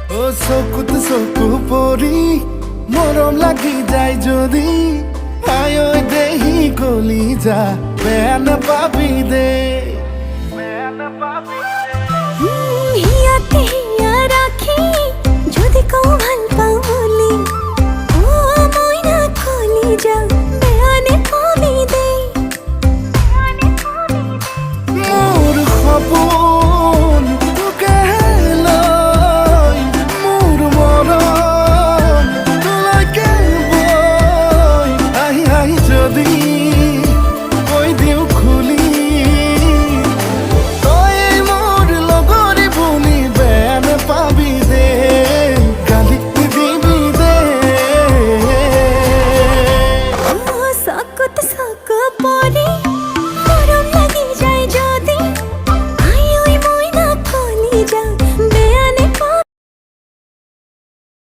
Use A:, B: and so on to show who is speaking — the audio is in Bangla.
A: ও চকুত চকু পৰি মৰম লাগি যায় যদি আয় দেহি কলি যা বেয়া নাপাবি দে বেয়া নাপাবি